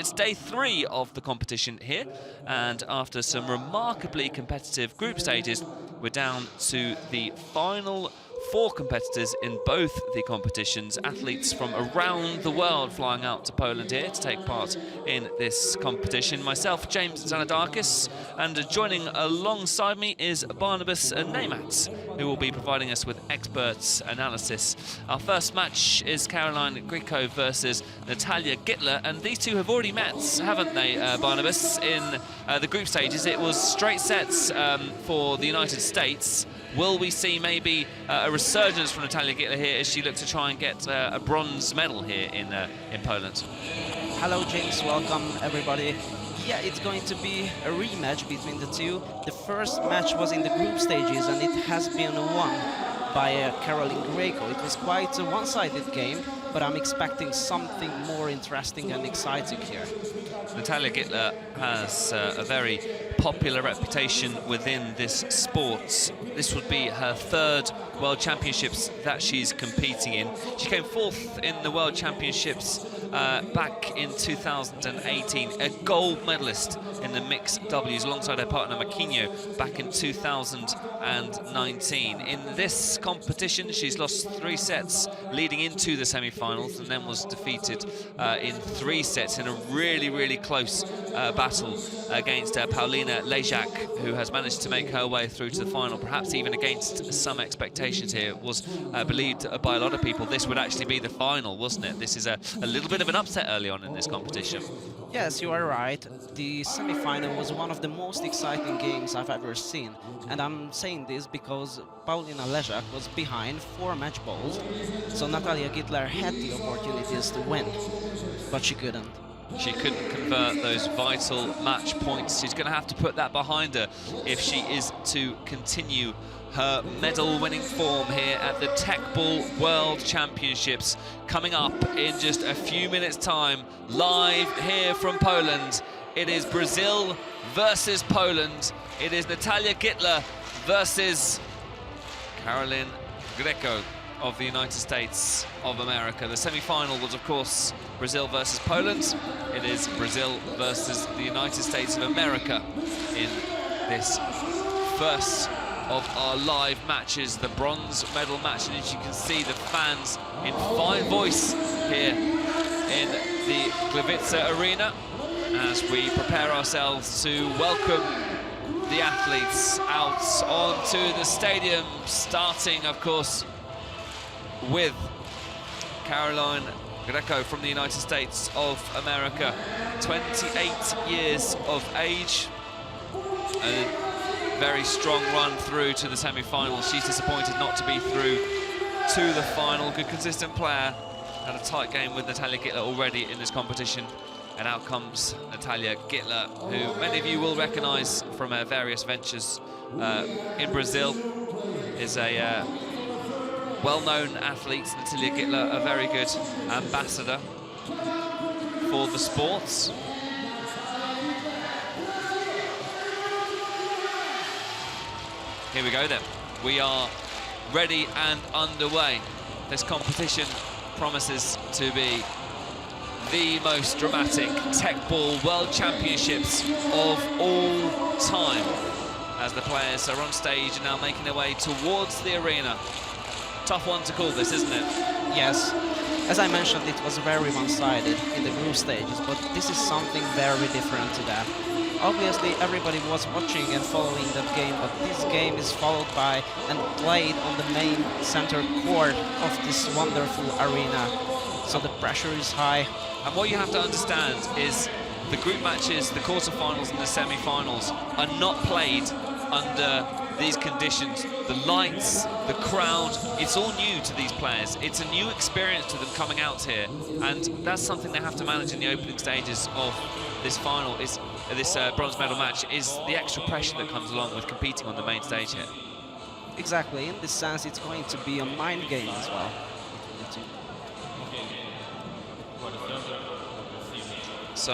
It's day 3 of the competition here, and after some remarkably competitive group stages, we're down to the final 4 competitors in both the competitions, athletes from around the world flying out to Poland here to take part in this competition. Myself, James Zanadakis, and joining alongside me is Barnabas Neymat, who will be providing us with expert analysis. Our first match is Caroline Greco versus Natalia Gitler, and these two have already met, haven't they, Barnabas, in the group stages. It was straight sets for the United States. Will we see maybe a resurgence from Natalia Gitler here as she looks to try and get a bronze medal here in Poland? Hello, James. Welcome, everybody. Yeah, it's going to be a rematch between the two. The first match was in the group stages, and it has been won by Caroline Greco. It was quite a one-sided game, but I'm expecting something more interesting and exciting here. Natalia Gitler has a very popular reputation within this sport. This would be her 3rd World Championships that she's competing in. She came 4th in the World Championships back in 2018, a gold medalist in the mixed doubles alongside her partner Maquinho back in 2019. In this competition, she's lost 3 sets leading into the semi-finals and then was defeated in 3 sets in a really close battle against Paulina Lejak, who has managed to make her way through to the final, perhaps even against some expectations here. It was believed by a lot of people this would actually be the final, wasn't it? This is a little bit of an upset early on in this competition. Yes, you are right. The semi-final was one of the most exciting games I've ever seen. And I'm saying this because Paulina Lejak was behind 4 match balls, so Natalia Gitler had the opportunities to win, but she couldn't. She couldn't convert those vital match points. She's going to have to put that behind her if she is to continue her medal-winning form here at the Teqball World Championships, coming up in just a few minutes' time, live here from Poland. It is Brazil versus Poland. It is Natalia Gitler versus Caroline Greco of the United States of America. The semi-final was, of course, Brazil versus Poland. It is Brazil versus the United States of America in this first of our live matches, the bronze medal match. And as you can see, the fans in fine voice here in the Gliwice Arena as we prepare ourselves to welcome the athletes out onto the stadium, starting, of course, with Caroline Greco from the United States of America, 28 years of age. A very strong run through to the semi-finals. She's disappointed not to be through to the final. Good, consistent player. Had a tight game with Natalia Gitler already in this competition. And out comes Natalia Gitler, who many of you will recognise from her various ventures in Brazil. Is a well-known athlete. Natalia Gitler, a very good ambassador for the sports. Here we go then. We are ready and underway. This competition promises to be the most dramatic Teqball World Championships of all time, as the players are on stage and now making their way towards the arena. Tough one to call this, isn't it? Yes. As I mentioned, it was very one-sided in the group stages, but this is something very different to that. Obviously, everybody was watching and following that game, but this game is followed by and played on the main center court of this wonderful arena. So the pressure is high. And what you have to understand is the group matches, the quarterfinals and the semi-finals are not played under these conditions. The lights, the crowd, it's all new to these players. It's a new experience to them coming out here, and that's something they have to manage in the opening stages of this final, is this bronze medal match, is the extra pressure that comes along with competing on the main stage here. Exactly, in this sense it's going to be a mind game as well. So,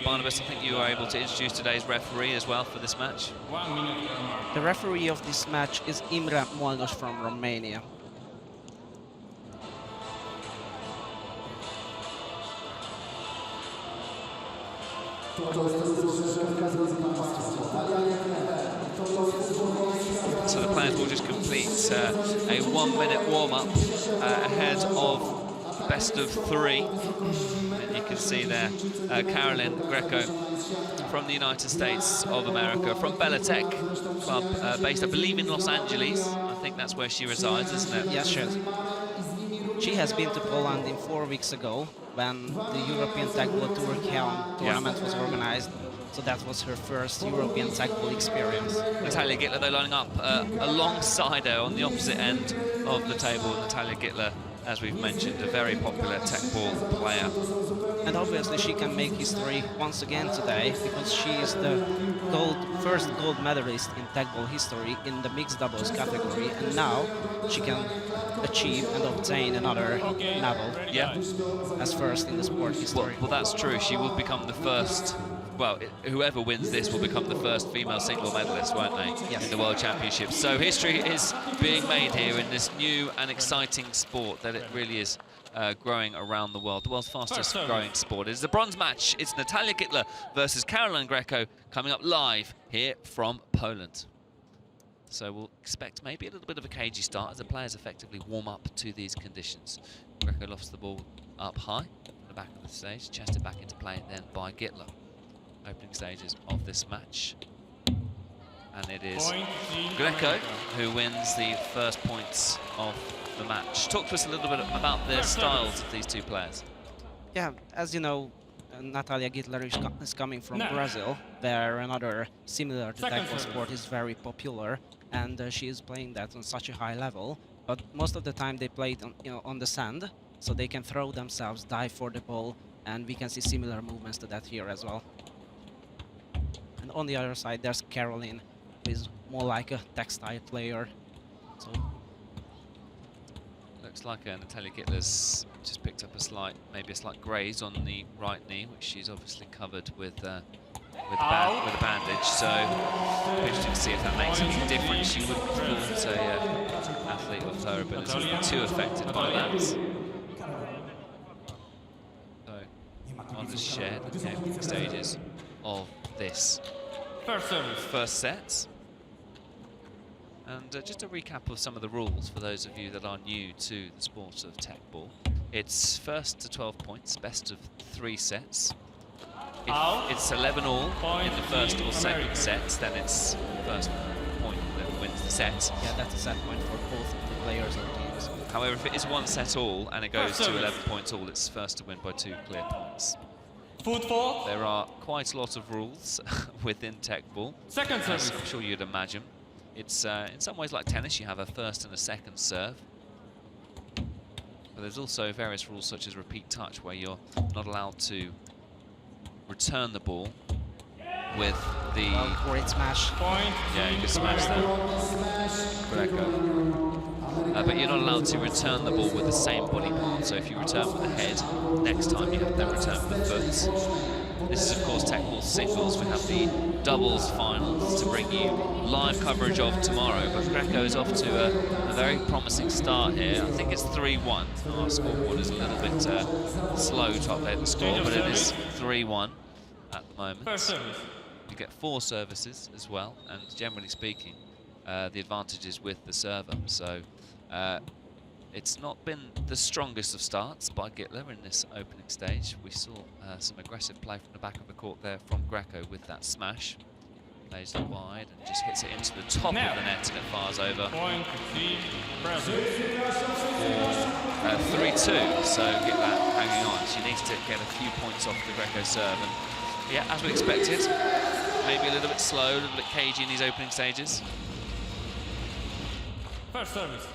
Barnabas, I think you were able to introduce today's referee as well for this match. The referee of this match is Imre Molnos from Romania. So the players will just complete a 1 minute warm-up ahead of best of 3. And you can see there Caroline Greco from the United States of America, from Bellatek club, based I believe in Los Angeles. I think that's where she resides, isn't it? Yes, sure. She has been to Poland in 4 weeks ago when the European Teqball Tour tournament was organized. So that was her first European Teqball experience. Natalia Gitler, though, lining up alongside her on the opposite end of the table. Natalia Gitler, as we've mentioned, a very popular Teqball player. And obviously she can make history once again today, because she is the first gold medalist in Teqball history in the mixed doubles category, and now she can achieve and obtain another medal as first in the sport history. Well, that's true. She will become the first. Well, whoever wins this will become the first female single medalist, won't they, yes, in the World Championships. So history is being made here in this new and exciting sport that it really is growing around the world. The world's fastest growing sport. It's the bronze match. It's Natalia Gitler versus Caroline Greco coming up live here from Poland. So we'll expect maybe a little bit of a cagey start as the players effectively warm up to these conditions. Greco lofts the ball up high from the back of the stage, chested back into play then by Gitler. Opening stages of this match, and it is Greco who wins the first points of the match. Talk to us a little bit about the styles of these two players. Yeah, as you know, Natalia Gitler is coming from Brazil, where another similar to Teqball sport is very popular, and she is playing that on such a high level. But most of the time they play it on the sand, so they can throw themselves, dive for the ball, and we can see similar movements to that here as well. And on the other side, there's Caroline, who is more like a textile player. So looks like Natalia Gitler's just picked up maybe a slight graze on the right knee, which she's obviously covered with a bandage. So interesting to see if that makes any difference. She wouldn't have thought an athlete of her ability would be too affected by that. So on the shared opening stages of this first set. And just a recap of some of the rules for those of you that are new to the sport of Teqball. It's first to 12 points, best of 3 sets. If it's 11 all in the first or second sets, then it's first point that wins the set. Yeah, that's a set point for both the players or teams. However, if it is 1 set all and it goes to 11 points all, it's first to win by 2 clear points. There are quite a lot of rules within Teqball, as I'm sure you'd imagine. It's in some ways like tennis. You have a first and a second serve. But there's also various rules such as repeat touch, where you're not allowed to return the ball with the... great smash. Yeah, you can smash that. Greco. But you're not allowed to return the ball with the same body part. So if you return with the head, next time you have to then return with the foot. This is, of course, Teqball singles. We have the doubles finals to bring you live coverage of tomorrow. But Greco is off to a very promising start here. I think it's 3-1. Our scoreboard is a little bit slow to update the score, but it is 3-1 at the moment. You get 4 services as well, and generally speaking, the advantage is with the server. So it's not been the strongest of starts by Gitler in this opening stage. We saw some aggressive play from the back of the court there from Greco with that smash. Plays it wide and just hits it into the top of the net and it fires over. 3-2, so Gitler hanging on. She needs to get a few points off the Greco serve. And yeah, as we expected, maybe a little bit slow, a little bit cagey in these opening stages. First service.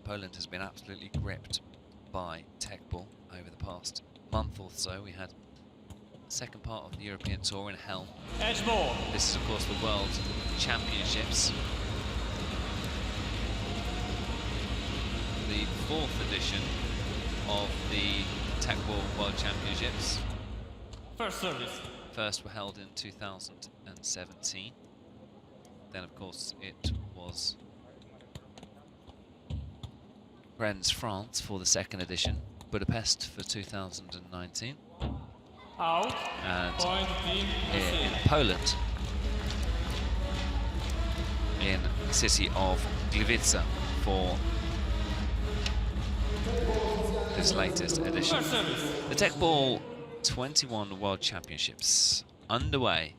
Poland has been absolutely gripped by Teqball over the past month or so. We had the second part of the European Tour in Helm. Edge ball. This is, of course, the World Championships. The 4th edition of the Teqball World Championships. First service. First were held in 2017. Then, of course, it was Rennes, France for the 2nd edition, Budapest for 2019, Out. And Point team here in USA. Poland, in the city of Gliwice, for this latest edition. First service. The Teqball 21 World Championships underway,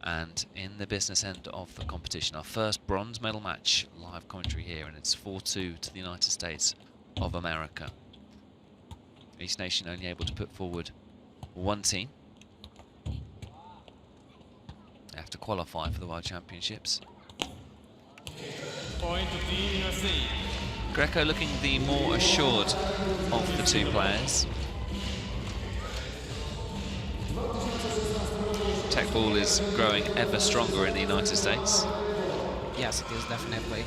and in the business end of the competition, our first bronze medal match, live commentary here, and it's 4-2 to the United States of America. Each nation only able to put forward one team. They have to qualify for the World Championships. Point to team USA. Greco looking the more assured of the two players. Teqball is growing ever stronger in the United States. Yes, it is definitely.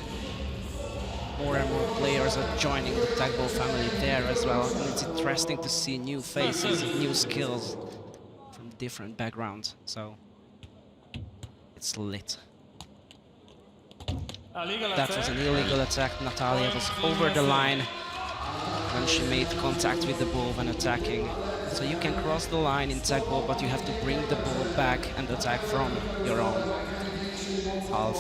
More and more players are joining the Teqball family there as well. And it's interesting to see new faces, new skills from different backgrounds. So it's lit. That was an illegal attack. Natalia was over the line when she made contact with the ball when attacking. So you can cross the line in Teqball, but you have to bring the ball back and attack from your own half.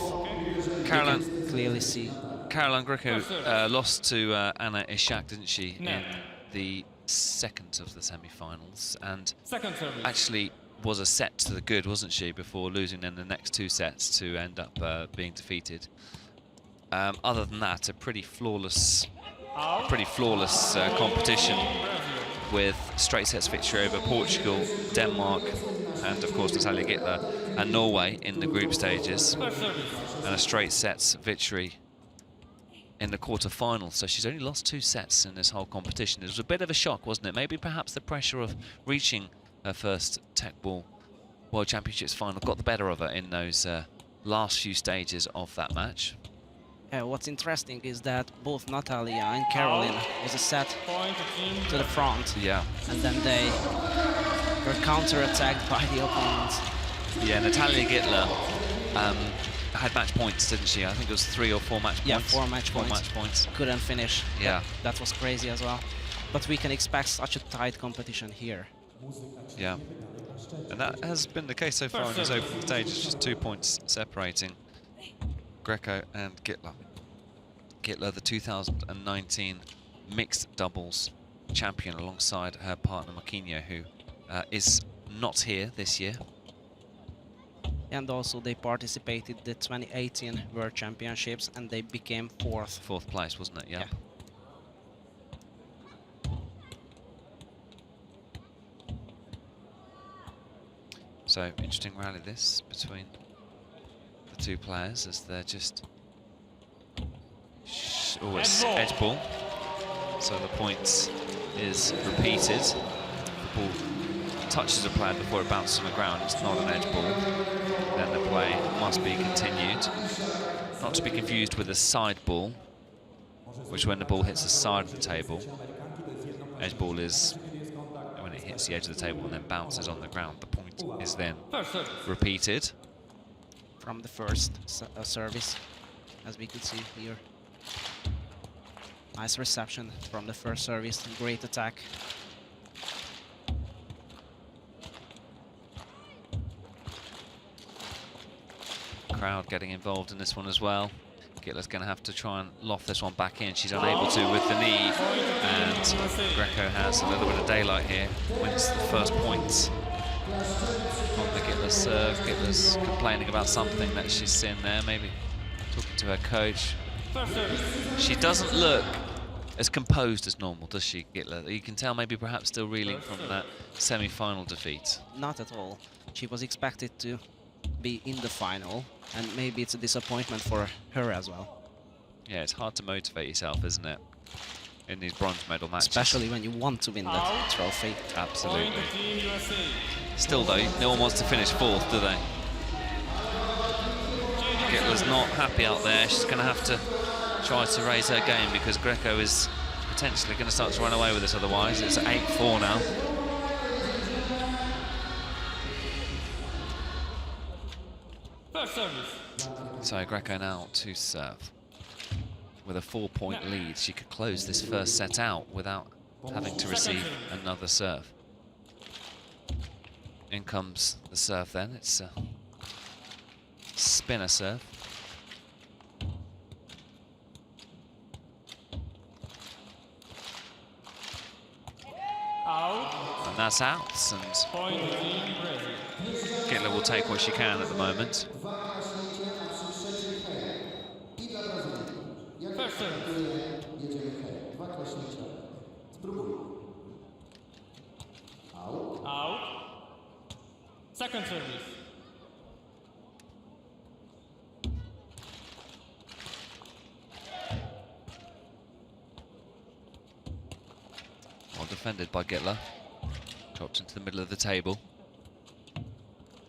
Caroline, you can clearly see. Caroline Greco lost to Anna Ishak, didn't she, in the second of the semi-finals, and Second service. actually was a set to the good, wasn't she, before losing then the next two sets to end up being defeated. Other than that, a pretty flawless competition, with straight sets victory over Portugal, Denmark, and of course Natalia Gitler and Norway in the group stages, First service. and a straight sets victory in the quarter-final. So she's only lost 2 sets in this whole competition. It was a bit of a shock, wasn't it? Maybe perhaps the pressure of reaching her first Teqball World Championships final got the better of her in those last few stages of that match. What's interesting is that both Natalia and Caroline was a set Point to team. to the front, Yeah. and then they were counter-attacked by the opponents. Yeah, Natalia Gitler had match points, didn't she? I think it was 3 or 4 match points. Yeah, 4 match points. 4 match points. Couldn't finish. Yeah. That was crazy as well. But we can expect such a tight competition here. Yeah. And that has been the case so far in this opening stage. It's just 2 points separating Greco and Gitler. Gitler, the 2019 mixed doubles champion, alongside her partner Marquinhos, who is not here this year. And also they participated in the 2018 World Championships and they became 4th. 4th place, wasn't it? Yeah. So, interesting rally this between the two players, as they're just... Oh, it's edge ball. So the point is repeated. The ball touches a player before it bounces on the ground. It's not an edge ball. Then the play must be continued. Not to be confused with a side ball, which when the ball hits the side of the table. Edge ball is when it hits the edge of the table and then bounces on the ground. The point is then repeated. From the first service, as we could see here. Nice reception from the first service, great attack. Crowd getting involved in this one as well. Gitler's going to have to try and loft this one back in. She's unable to with the knee, and Greco has a little bit of daylight here. Wins the first point on the Gitler serve. Gitler's complaining about something that she's seen there, maybe talking to her coach. She doesn't look as composed as normal, does she, Gitler? You can tell maybe perhaps still reeling from that semi-final defeat. Not at all. She was expected to be in the final, and maybe it's a disappointment for her as well. Yeah, it's hard to motivate yourself, isn't it, in these bronze medal matches? Especially when you want to win that trophy. Absolutely. Still though, no one wants to finish 4th, do they? Gitler's not happy out there. She's going to have to try to raise her game, because Greco is potentially going to start to run away with this otherwise. It's 8-4 now. So Greco now to serve. With a 4-point lead, she could close this first set out without having to receive another serve. In comes the serve then. It's a spinner serve. Out. And that's out. And Point Team Brazil. Gitler will take what she can at the moment. First service. Out. Second service. Well defended by Gitler. Dropped into the middle of the table.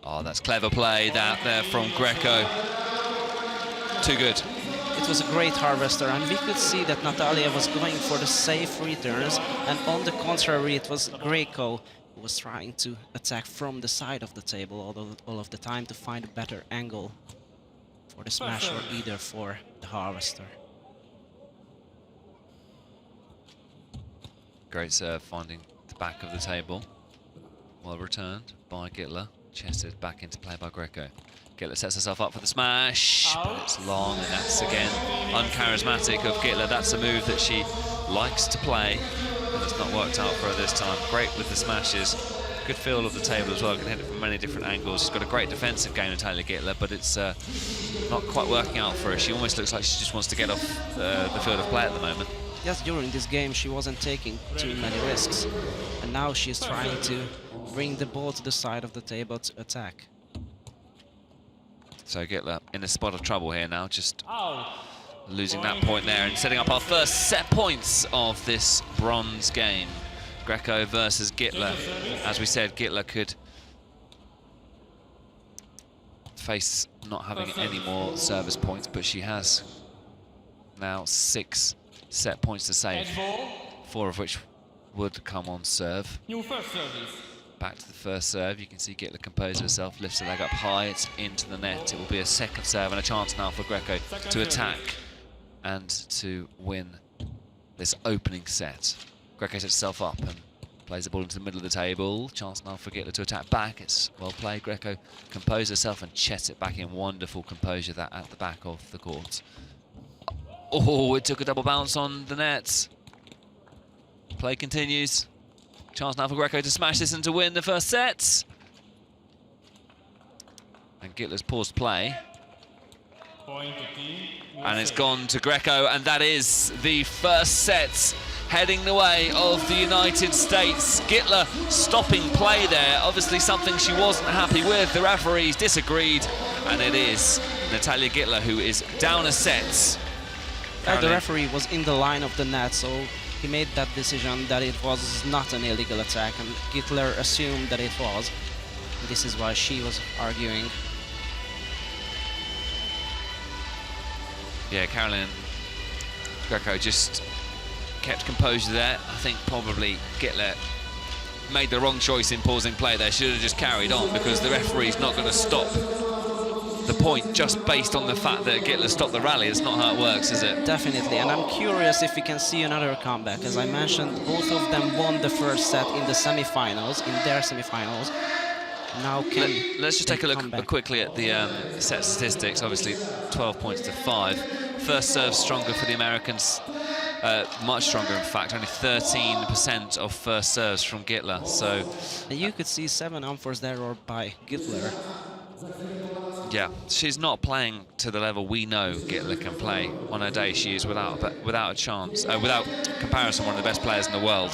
Oh, that's clever play that there from Greco. Too good. It was a great harvester, and we could see that Natalia was going for the safe returns, and on the contrary, it was Greco who was trying to attack from the side of the table all of the time to find a better angle for the smash or either for the harvester. Great serve finding the back of the table. Well returned by Gitler. Chested back into play by Greco. Gitler sets herself up for the smash, but it's long, and that's again uncharismatic of Gitler. That's a move that she likes to play, and it's not worked out for her this time. Great with the smashes. Good feel of the table as well, can hit it from many different angles. She's got a great defensive game, Natalia Gitler, but it's not quite working out for her. She almost looks like she just wants to get off the field of play at the moment. Yes, during this game she wasn't taking too many risks, and now she's trying to bring the ball to the side of the table to attack. So Gitler in a spot of trouble here now, just Out. losing that point there and setting up our first set points of this bronze game. Greco versus Gitler. As we said, Gitler could face not having any more service points, but she has now 6 set points to save, Edge ball. 4 of which would come on serve. New first service. Back to the first serve. You can see Gitler compose herself, lifts her leg up high, it's into the net. It will be a second serve and a chance now for Greco to attack and to win this opening set. Greco sets herself up and plays the ball into the middle of the table. Chance now for Gitler to attack back. It's well played. Greco composed herself and chets it back in. Wonderful composure that at the back of the court. Oh, it took a double bounce on the net. Play continues. Chance now for Greco to smash this and to win the first set. And Gitler's paused play. Point to Team And it's USA. gone to Greco, and that is the first set heading the way of the United States. Gitler stopping play there, obviously something she wasn't happy with. The referees disagreed, and it is Natalia Gitler who is down a set. The referee was in the line of the net, so he made that decision that it was not an illegal attack, and Gitler assumed that it was. This is why she was arguing. Yeah, Caroline Greco just kept composure there. I think probably Gitler made the wrong choice in pausing play there. Should have just carried on, because the referee's not going to stop the point just based on the fact that Gitler stopped the rally. It's not how it works, is it? Definitely, and I'm curious if we can see another comeback. As I mentioned, both of them won the first set in the semi-finals, in their semi-finals. Now Let's just take a look come back? quickly at the set statistics. Obviously 12 points to 5. First serve stronger for the Americans, much stronger in fact. Only 13% of first serves from Gitler. So And you could see 7 unforced error by Gitler. yeah, she's not playing to the level we know Gitler can play. On her day, she is without a chance, without comparison, one of the best players in the world.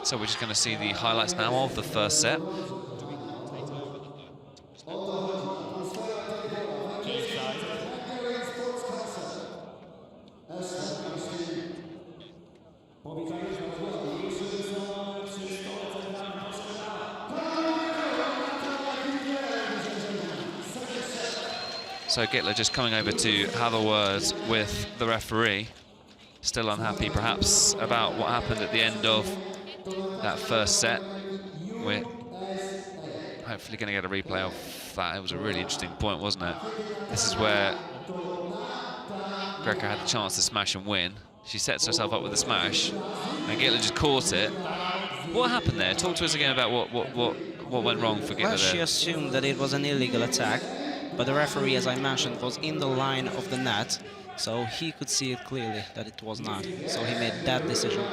So we're just going to see the highlights now of the first set. So Gitler just coming over to have a word with the referee. Still unhappy perhaps about what happened at the end of that first set. We're hopefully going to get a replay of that. It was a really interesting point, wasn't it? This is where Greco had the chance to smash and win. She sets herself up with a smash, And Gitler just caught it. What happened there? Talk to us again about what went wrong for Gitler Well, she there. assumed that it was an illegal attack, but the referee, as I mentioned, was in the line of the net, so he could see it clearly that it was not. So he made that decision.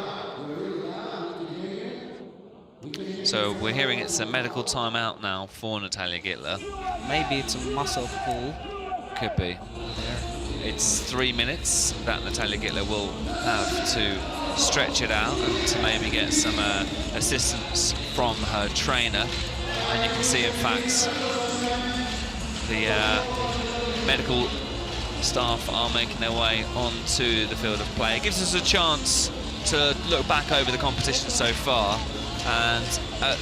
So we're hearing it's a medical timeout now for Natalia Gitler. Maybe it's a muscle pull. Could be. It's 3 minutes that Natalia Gitler will have to stretch it out and to maybe get some assistance from her trainer. And you can see, in fact, the medical staff are making their way onto the field of play. It gives us a chance to look back over the competition so far. And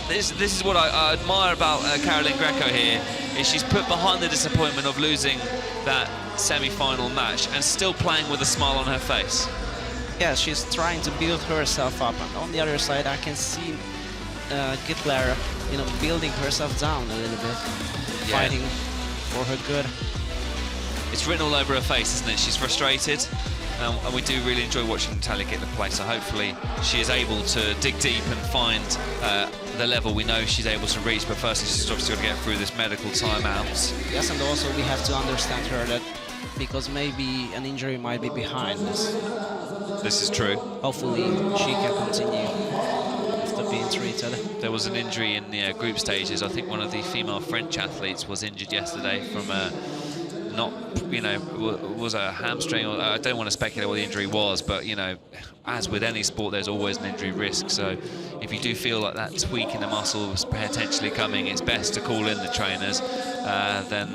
this is what I admire about Caroline Greco here, is she's put behind the disappointment of losing that semi-final match and still playing with a smile on her face. Yeah, she's trying to build herself up, and on the other side I can see Gitler, you know, building herself down a little bit, fighting for her good. It's written all over her face, isn't it? She's frustrated, and we do really enjoy watching Natalia Gitler play, so hopefully she is able to dig deep and find the level we know she's able to reach, but firstly she's obviously got to get through this medical timeout. Yes, and also we have to understand her that because maybe an injury might be behind this. This is true. Hopefully she can continue after being treated. There was an injury in the group stages. I think one of the female French athletes was injured yesterday from was a hamstring, or I don't want to speculate what the injury was, but you know, as with any sport, there's always an injury risk. So if you do feel like that tweak in the muscle is potentially coming, it's best to call in the trainers than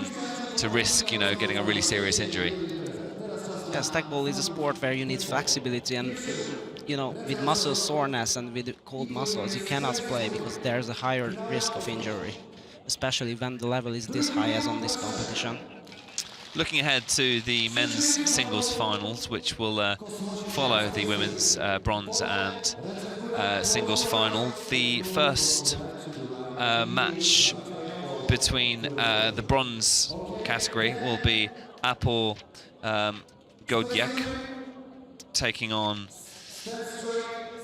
to risk, you know, getting a really serious injury. Yes, Teqball is a sport where you need flexibility, and you know, with muscle soreness and with cold muscles, you cannot play because there's a higher risk of injury, especially when the level is this high as on this competition. Looking ahead to the men's singles finals, which will follow the women's bronze and singles final. The first match between the bronze category will be Apple Godiak taking on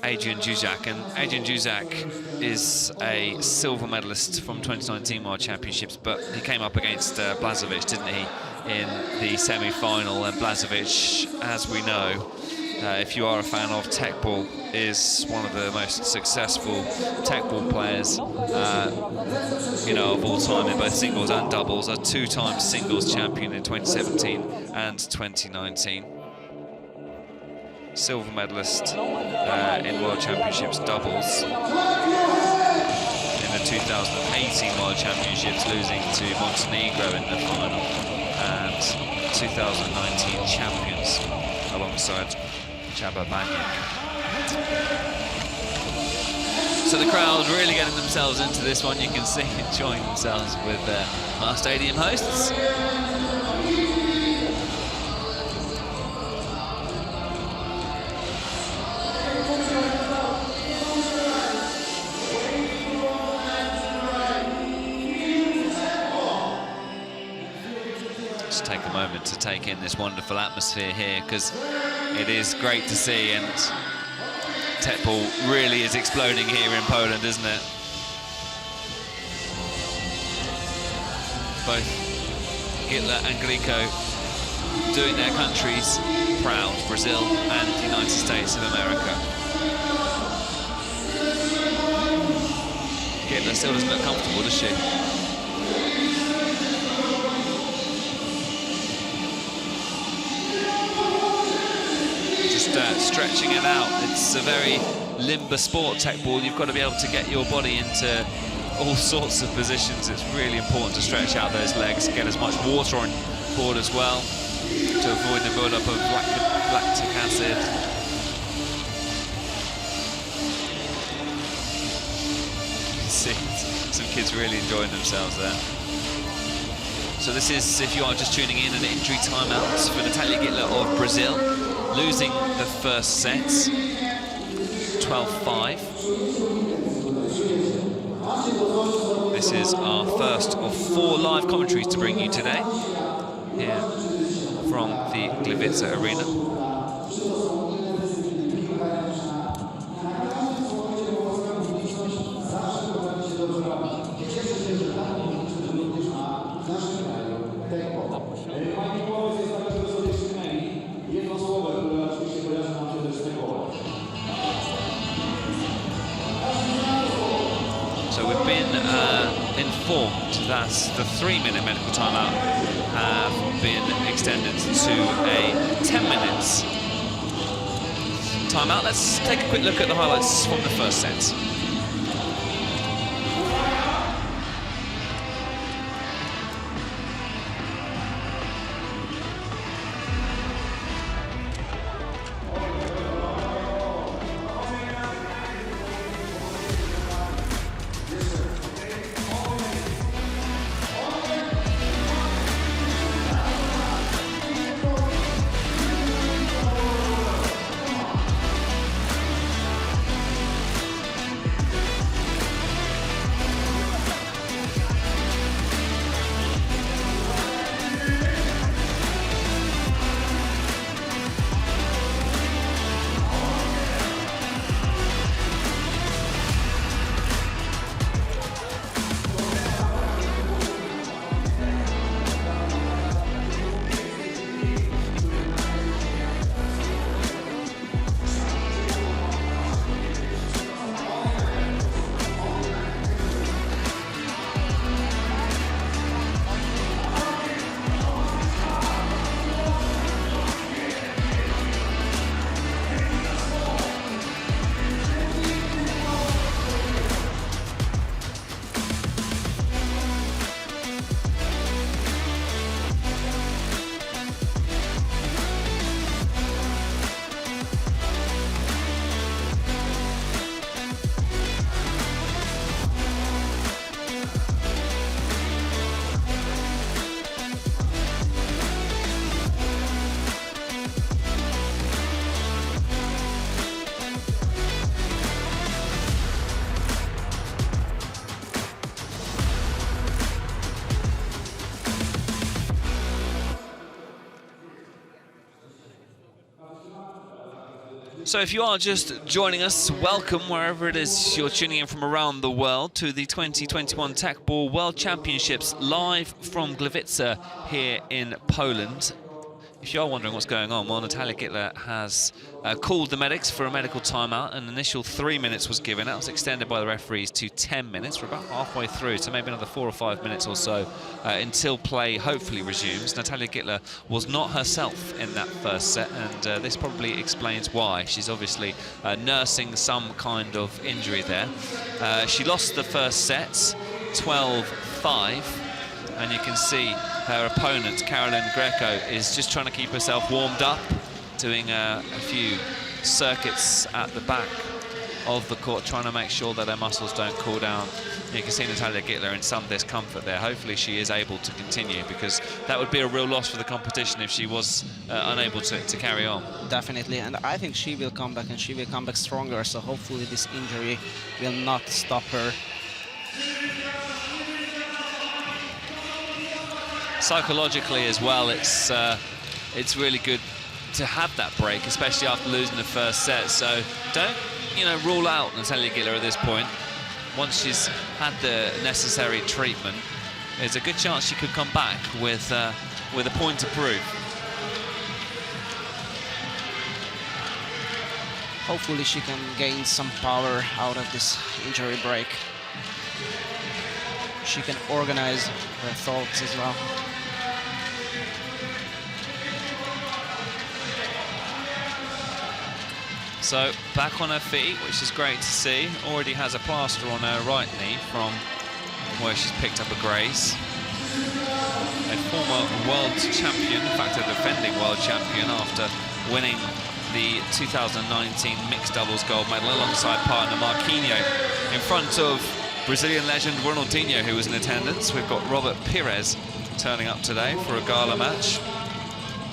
Adrian Juzak, and Adrian Juzak is a silver medalist from 2019 World Championships, but he came up against Blažević, didn't he, in the semi-final, and Blažević, as we know, if you are a fan of Teqball, is one of the most successful Teqball players, you know, of all time in both singles and doubles. A two-time singles champion in 2017 and 2019. Silver medalist in World Championships doubles. In the 2018 World Championships, losing to Montenegro in the final, and 2019 champions alongside Csaba Bányik. So the crowd really getting themselves into this one. You can see enjoying themselves with our stadium hosts. Just take a moment to take in this wonderful atmosphere here, because it is great to see, and Teqball really is exploding here in Poland, isn't it? Both Gitler and Greco doing their countries proud, Brazil and the United States of America. Gitler still doesn't look comfortable, does she? Stretching it out. It's a very limber sport, Teqball. You've got to be able to get your body into all sorts of positions. It's really important to stretch out those legs, get as much water on board as well to avoid the build-up of lactic acid. You can see some kids really enjoying themselves there. So this is, if you are just tuning in, an injury timeout for Natalia Gitler of Brazil, losing the first set, 12-5. This is our first of 4 live commentaries to bring you today, here from the Gliwice Arena. informed that the 3-minute medical timeout have been extended to a 10 minutes timeout. Let's take a quick look at the highlights from the first set. So if you are just joining us, welcome wherever it is you're tuning in from around the world to the 2021 Teqball World Championships live from Gliwice here in Poland. If you are wondering what's going on, well, Natalia Gitler has called the medics for a medical timeout. An initial 3 minutes was given. That was extended by the referees to 10 minutes. We're about halfway through, so maybe another 4 or 5 minutes or so until play hopefully resumes. Natalia Gitler was not herself in that first set, and this probably explains why. She's obviously nursing some kind of injury there. She lost the first set, 12-5. And you can see her opponent, Greco, is just trying to keep herself warmed up, doing a few circuits at the back of the court, trying to make sure that her muscles don't cool down. You can see Natalia Gitler in some discomfort there. Hopefully she is able to continue, because that would be a real loss for the competition if she was unable to carry on. Definitely, and I think she will come back, and she will come back stronger, so hopefully this injury will not stop her. Psychologically as well, it's really good to have that break, especially after losing the first set. So don't, rule out Natalia Gitler at this point. Once she's had the necessary treatment, there's a good chance she could come back with a point to prove. Hopefully she can gain some power out of this injury break. She can organize her thoughts as well. So back on her feet, which is great to see. Already has a plaster on her right knee from where she's picked up a graze. A former world champion, in fact a defending world champion, after winning the 2019 mixed doubles gold medal alongside partner Marquinhos, in front of Brazilian legend Ronaldinho, who was in attendance. We've got Robert Pires turning up today for a gala match.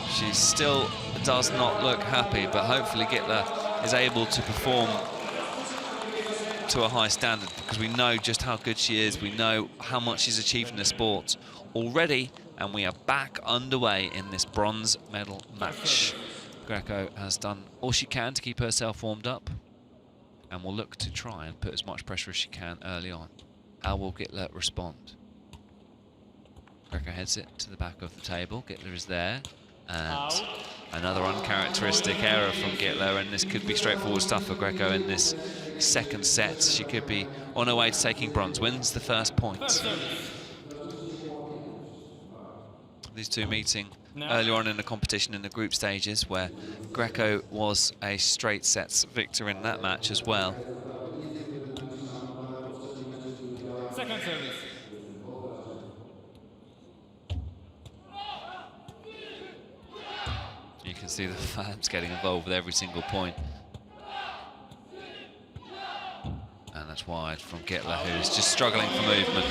She still does not look happy, but hopefully Gitler is able to perform to a high standard, because we know just how good she is. We know how much she's achieved in the sport already, and we are back underway in this bronze medal match. Greco has done all she can to keep herself warmed up, and will look to try and put as much pressure as she can early on. How will Gitler respond? Greco heads it to the back of the table. Gitler is there, and another uncharacteristic error from Gitler, and this could be straightforward stuff for Greco in this second set. She could be on her way to taking bronze. Wins the first point. First service. These two meeting earlier on in the competition in the group stages, where Greco was a straight sets victor in that match as well. Second service. You can see the fans getting involved with every single point. And that's wide from Gitler, who's just struggling for movement.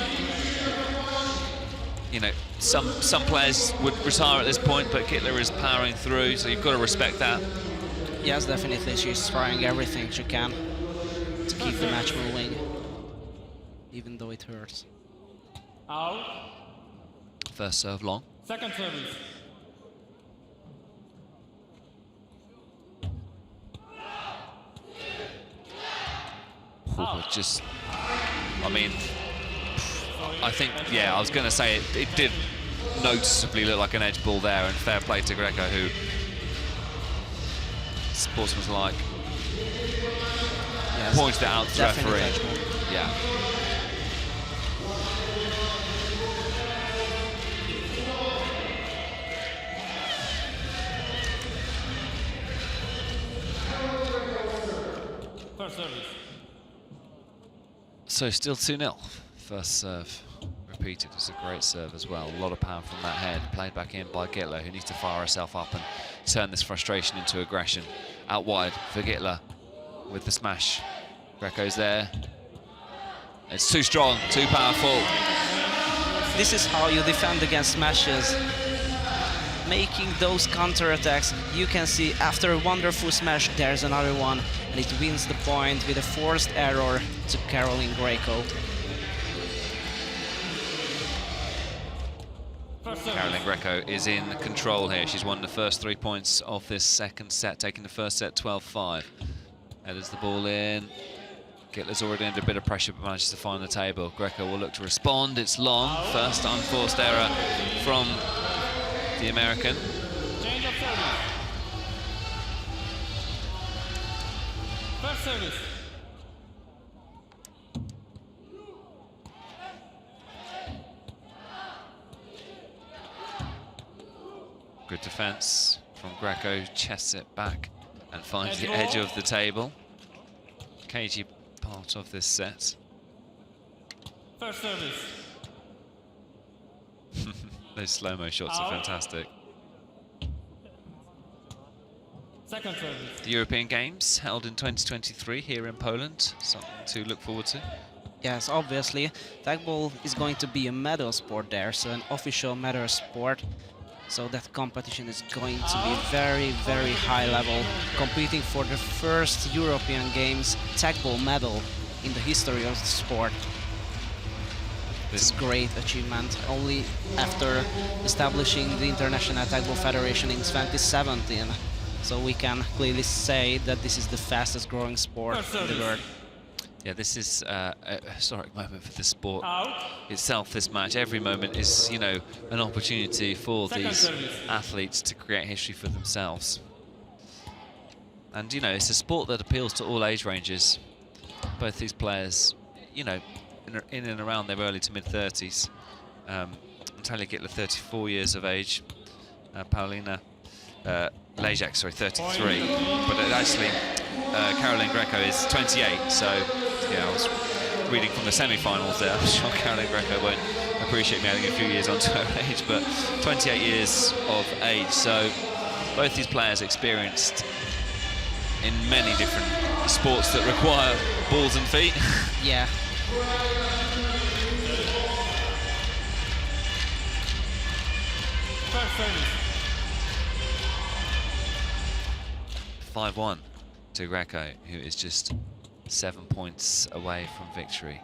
You know, some players would retire at this point, but Gitler is powering through, so you've got to respect that. Yes, definitely. She's trying everything she can to keep the match moving, even though it hurts. Out. First serve long. Second service. But just, I mean, I think, yeah, I was going to say it did noticeably look like an edge ball there, and fair play to Greco, who sportsmanlike pointed it out to the referee. Yeah. First service. So still 2-0. First serve repeated. It's a great serve as well. A lot of power from that head. Played back in by Gitler, who needs to fire herself up and turn this frustration into aggression. Out wide for Gitler with the smash. Greco's there. It's too strong, too powerful. This is how you defend against smashes. Making those counter-attacks, you can see after a wonderful smash, there's another one, and it wins the point with a forced error to Caroline Greco. Caroline Greco is in control here. She's won the first 3 points of this second set, taking the first set 12-5. Headers the ball in. Gitler's already under a bit of pressure, but manages to find the table. Greco will look to respond. It's long. First unforced error from the American. Change of service. First service. Good defense from Greco, chests it back and finds the edge of the table. Cagey part of this set. First service. Those slow-mo shots are fantastic. Second service. The European Games held in 2023 here in Poland, something to look forward to. Yes, obviously, Teqball is going to be a medal sport there, so an official medal sport. So that competition is going to be very, very high level, competing for the first European Games Teqball medal in the history of the sport. It's a great achievement, only after establishing the International Teqball Federation in 2017. So we can clearly say that this is the fastest growing sport in the world. Yeah, this is a historic moment for the sport itself, this match. Every moment is, you know, an opportunity for these athletes to create history for themselves. And, you know, it's a sport that appeals to all age ranges. Both these players, you know, in and around their early to mid-30s. Natalia Gitler, 34 years of age. Paulina Lejak, sorry, 33. But actually, Caroline Greco is 28, so yeah, I was reading from the semi-finals there. I'm sure Caroline Greco won't appreciate me adding a few years onto her age, but 28 years of age. So both these players experienced in many different sports that require balls and feet. Yeah. First service. 5-1 to Greco, who is just 7 points away from victory.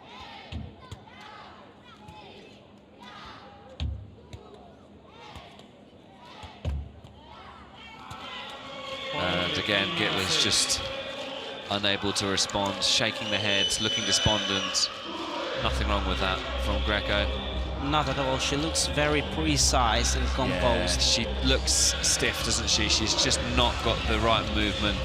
And again, Gitler's just unable to respond, shaking the head, looking despondent. Nothing wrong with that from Greco. Not at all. She looks very precise and composed. Yeah, she looks stiff, doesn't she? She's just not got the right movement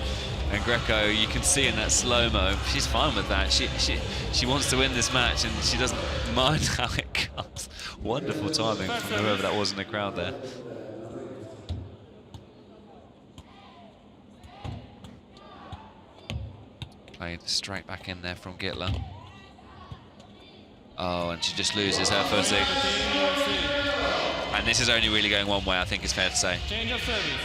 And Greco, you can see in that slow-mo, she's fine with that. She wants to win this match, and she doesn't mind how it comes. Wonderful timing from whoever that was in the crowd there. Played straight back in there from Gitler. Oh, and she just loses her footing. And this is only really going one way, I think it's fair to say. Change of service.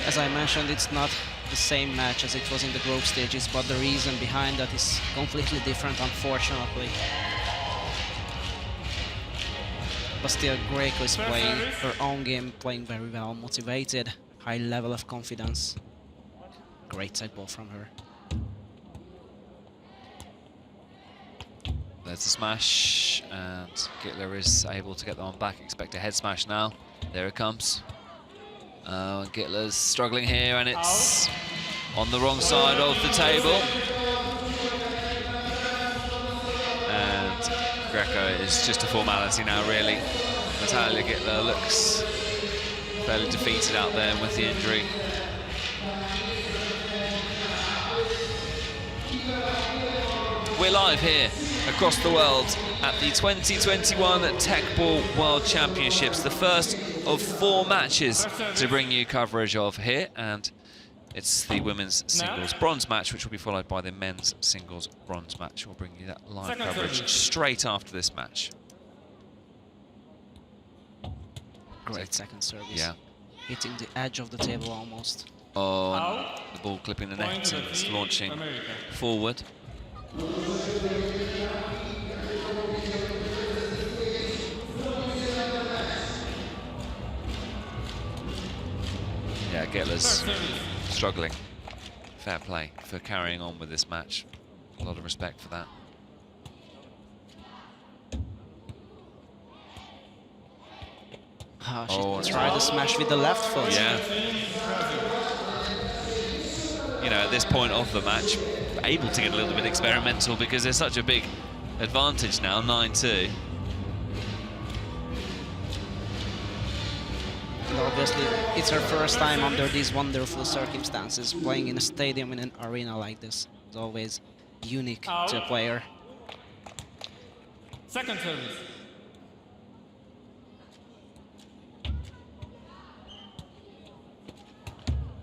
As I mentioned, it's not the same match as it was in the group stages, but the reason behind that is completely different, unfortunately. But still, Greco is playing her own game, playing very well, motivated, high level of confidence. Great Teqball from her. There's the smash, and Gitler is able to get that one back. Expect a head smash now. There it comes. Gitler's struggling here, and it's on the wrong side of the table. And Greco is just a formality now, really. Natalia Gitler looks fairly defeated out there with the injury. We're live here across the world at the 2021 Teqball World Championships, the first of 4 matches to bring you coverage of here, and it's the women's singles bronze match, which will be followed by the men's singles bronze match. We'll bring you that live coverage straight after this match. Great second service. Yeah. Hitting the edge of the table almost. Oh, and the ball clipping the net and it's launching forward. Yeah, Gitler's struggling. Fair play for carrying on with this match. A lot of respect for that. She tried to smash with the left foot. Yeah. You know, at this point of the match, able to get a little bit experimental because there's such a big advantage now, 9-2. And obviously, it's her first time under these wonderful circumstances, playing in a stadium, in an arena like this. It's always unique to a player. Second service.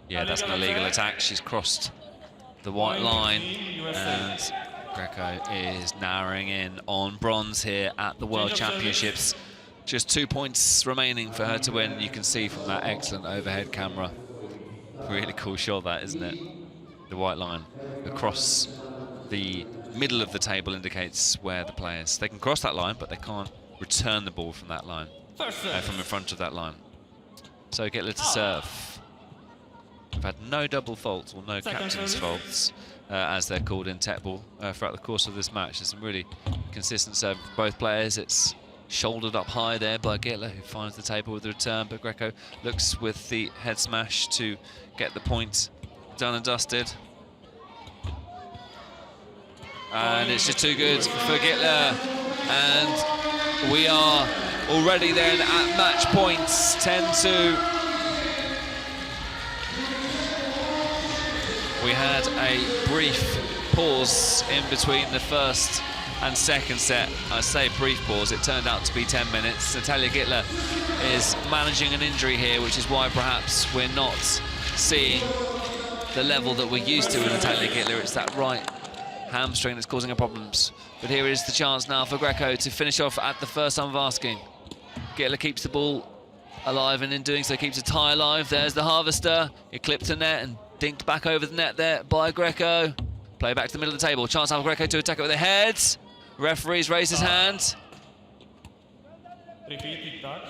Yeah, that's an illegal attack. She's crossed the white line, and Greco is narrowing in on bronze here at the World Championships. Just 2 points remaining for her to win. You can see from that excellent overhead camera. Really cool shot that, isn't it? The white line across the middle of the table indicates where the players. They can cross that line, but they can't return the ball from that line, from in front of that line. So Gitler to serve. We've had no double faults or no captain's faults, as they're called in Teqball, throughout the course of this match. There's some really consistent serve for both players. It's shouldered up high there by Gitler, who finds the table with the return, but Greco looks with the head smash to get the point done and dusted. And it's just too good for Gitler, and we are already then at match points, 10-2. We had a brief pause in between the first and second set. I say brief pause, it turned out to be 10 minutes. Natalia Gitler is managing an injury here, which is why perhaps we're not seeing the level that we're used to with Natalia Gitler. It's that right hamstring that's causing her problems. But here is the chance now for Greco to finish off at the first time of asking. Gitler keeps the ball alive, and in doing so keeps a tie alive. There's the harvester. It clipped a net and dinked back over the net there by Greco. Play back to the middle of the table. Chance now for Greco to attack it with the head. Referees raise his hand. Repeat touch.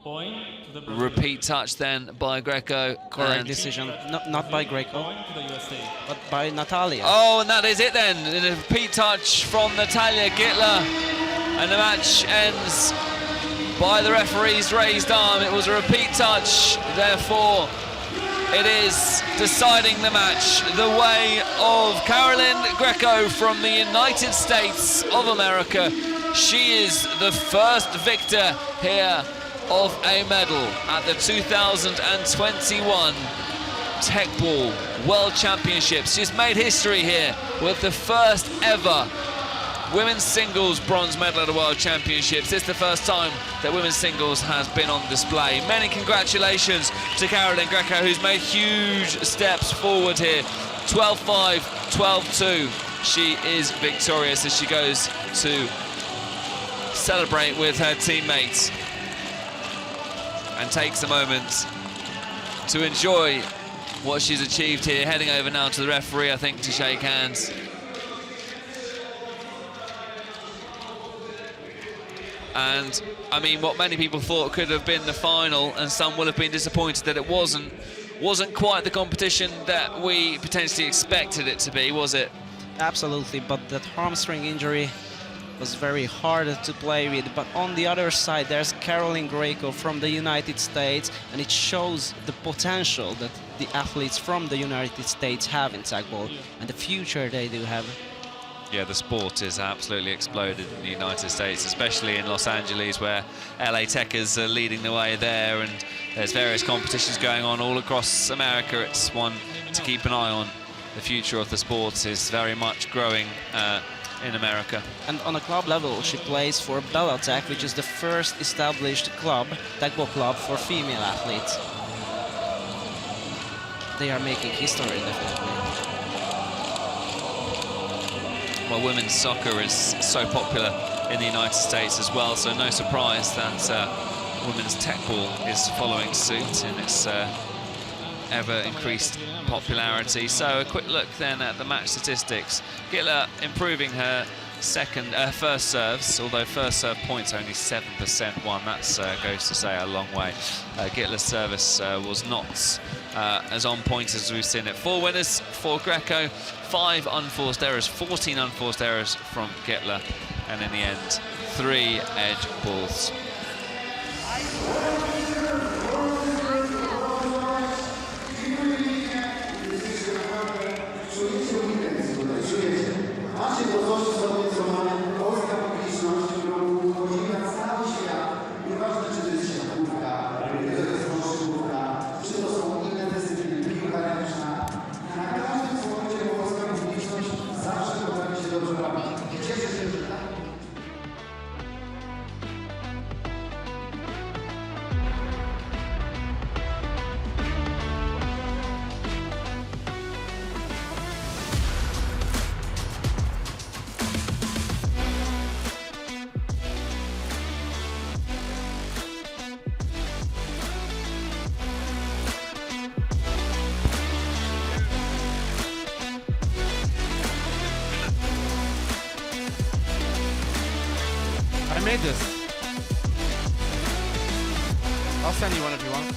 Point to the Repeat touch then by Greco. Correct decision. Not by Greco, Point to the USA. but by Natalia. Oh, and that is it then. A repeat touch from Natalia Gitler. And the match ends by the referee's raised arm. It was a repeat touch, therefore it is deciding the match the way of Caroline Greco from the United States of America. She is the first victor here of a medal at the 2021 Teqball World Championships. She's made history here with the first ever women's singles bronze medal at the World Championships. It's the first time that women's singles has been on display. Many congratulations to Caroline Greco, who's made huge steps forward here. 12-5, 12-2. She is victorious as she goes to celebrate with her teammates and takes a moment to enjoy what she's achieved here. Heading over now to the referee, I think, to shake hands. And I mean, what many people thought could have been the final, and some will have been disappointed that it wasn't quite the competition that we potentially expected it to be, was it? Absolutely, but that hamstring injury was very hard to play with. But on the other side, there's Caroline Greco from the United States, and it shows the potential that the athletes from the United States have in Teqball and the future they do have. Yeah, the sport has absolutely exploded in the United States, especially in Los Angeles, where LA Techers are leading the way there, and there's various competitions going on all across America. It's one to keep an eye on. The future of the sport is very much growing in America. And on a club level, she plays for Bellatech, which is the first established club, Teqball club for female athletes. They are making history, definitely. Well, women's soccer is so popular in the United States as well, so no surprise that women's Teqball is following suit in its ever-increased popularity. So a quick look then at the match statistics. Gitler improving her first serves, although first serve points only 7% won. That goes to say a long way. Gitler's service was not as on point as we've seen it. 4 winners for Greco, 5 unforced errors, 14 unforced errors from Gitler, and in the end, 3 edge balls. I made this. I'll send you one if you want.